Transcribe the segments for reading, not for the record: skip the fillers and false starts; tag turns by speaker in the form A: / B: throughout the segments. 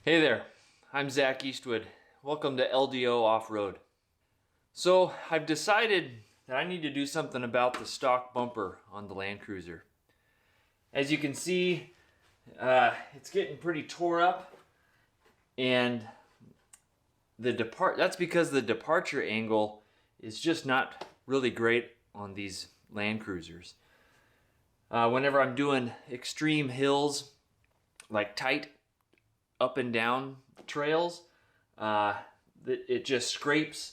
A: Hey there, I'm Zach Eastwood. Welcome to LDO Offroad. So I've decided that I need to do something about the stock bumper on the Land Cruiser. As you can see, it's getting pretty tore up, and that's because the departure angle is just not really great on these Land Cruisers. Whenever I'm doing extreme hills, like tight up and down trails, it just scrapes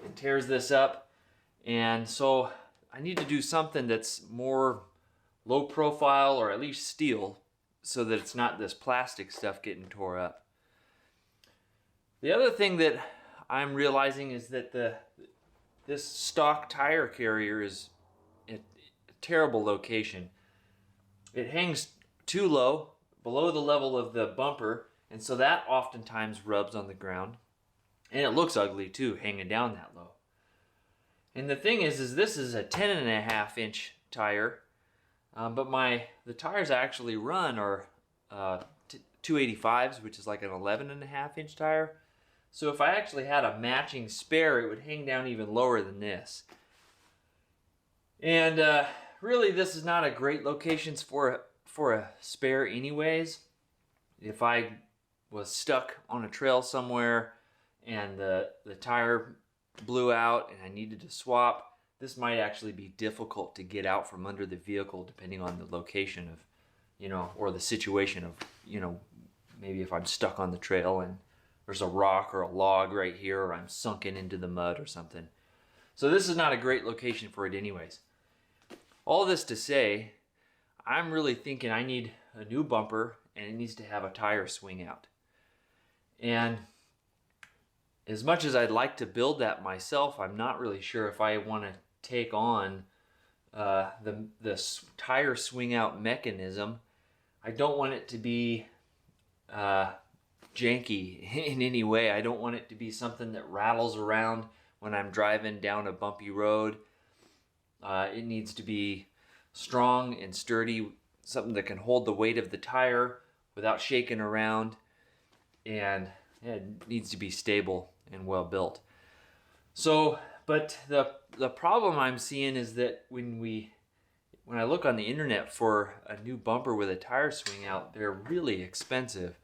A: and tears this up. And so I need to do something that's more low profile, or at least steel, so that it's not this plastic stuff getting tore up. The other thing that I'm realizing is that this stock tire carrier is at a terrible location. It hangs too low, below the level of the bumper, and so that oftentimes rubs on the ground. And it looks ugly too, hanging down that low. And the thing is this is a 10.5-inch tire, but the tires I actually run are 285s, which is like an 11.5-inch tire. So if I actually had a matching spare, it would hang down even lower than this. And really, this is not a great location for a spare anyways. If I was stuck on a trail somewhere and the tire blew out and I needed to swap, this might actually be difficult to get out from under the vehicle, depending on the location of, or the situation of, maybe if I'm stuck on the trail and there's a rock or a log right here, or I'm sunken into the mud or something. So this is not a great location for it anyways. All this to say, I'm really thinking I need a new bumper, and it needs to have a tire swing out. And as much as I'd like to build that myself, I'm not really sure if I want to take on the tire swing out mechanism. I don't want it to be janky in any way. I don't want it to be something that rattles around when I'm driving down a bumpy road. It needs to be strong and sturdy, something that can hold the weight of the tire without shaking around, and it needs to be stable and well built. So, but the problem I'm seeing is that when I look on the internet for a new bumper with a tire swing out, they're really expensive.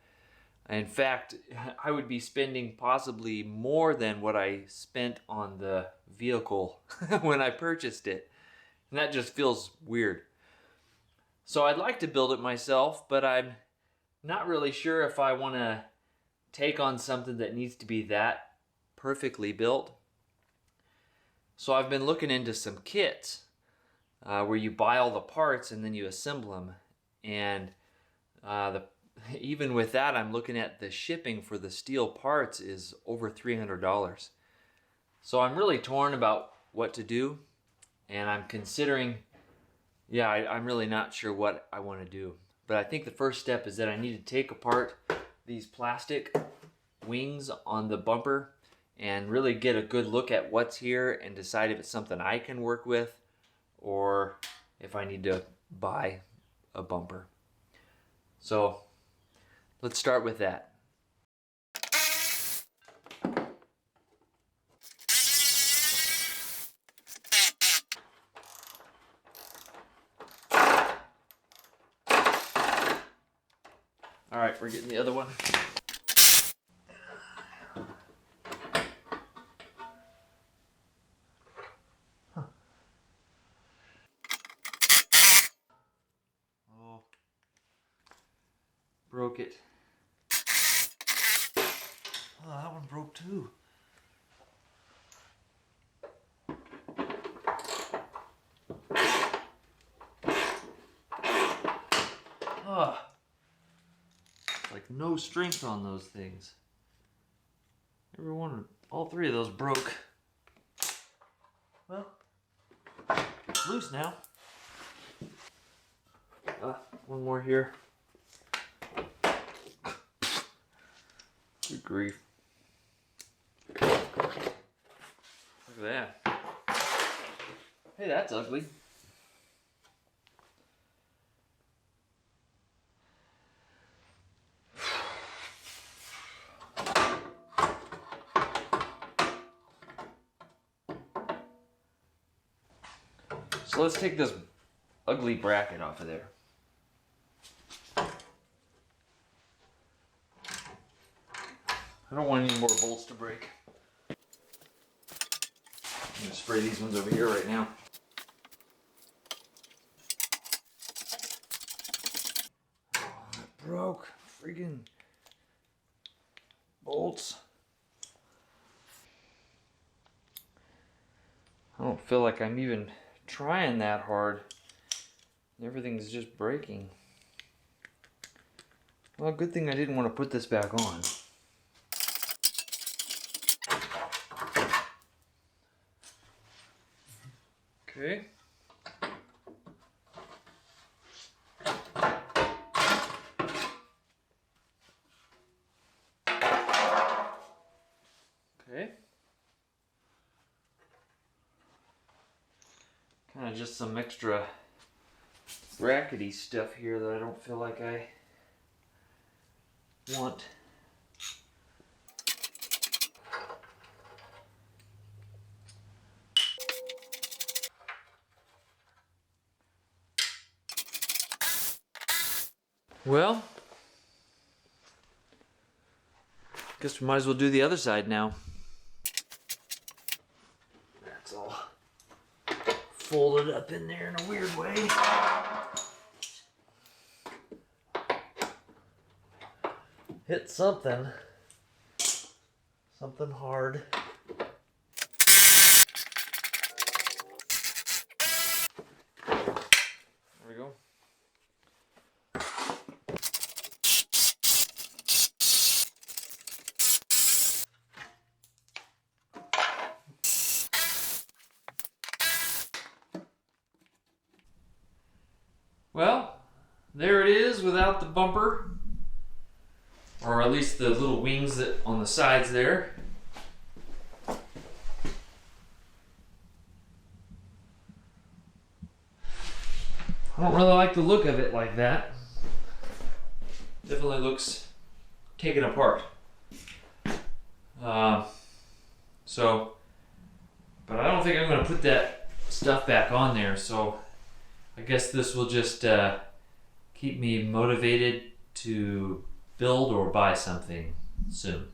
A: In fact, I would be spending possibly more than what I spent on the vehicle when I purchased it. And that just feels weird. So I'd like to build it myself, but I'm not really sure if I want to take on something that needs to be that perfectly built. So I've been looking into some kits where you buy all the parts and then you assemble them. And even with that, I'm looking at the shipping for the steel parts is over $300. So I'm really torn about what to do. And I'm considering, I'm really not sure what I want to do. But I think the first step is that I need to take apart these plastic wings on the bumper and really get a good look at what's here and decide if it's something I can work with or if I need to buy a bumper. So let's start with that. All right, we're getting the other one. Oh, broke it. Oh, that one broke too. Oh. Like no strength on those things. All three of those broke. Well, it's loose now. One more here. Good grief. Look at that. Hey, that's ugly. So let's take this ugly bracket off of there. I don't want any more bolts to break. I'm gonna spray these ones over here right now. Oh, it broke. Freaking bolts. I don't feel like I'm even trying that hard. Everything's just breaking. Well, good thing I didn't want to put this back on. Okay. Okay. Kind of just some extra brackety stuff here that I don't feel like I want. Well, guess we might as well do the other side now. That's all folded up in there in a weird way. Hit something hard. There we go. Well, there it is without the bumper, or at least the little wings that on the sides there. I don't really like the look of it like that. Definitely looks taken apart. But I don't think I'm going to put that stuff back on there, so I guess this will just keep me motivated to build or buy something soon.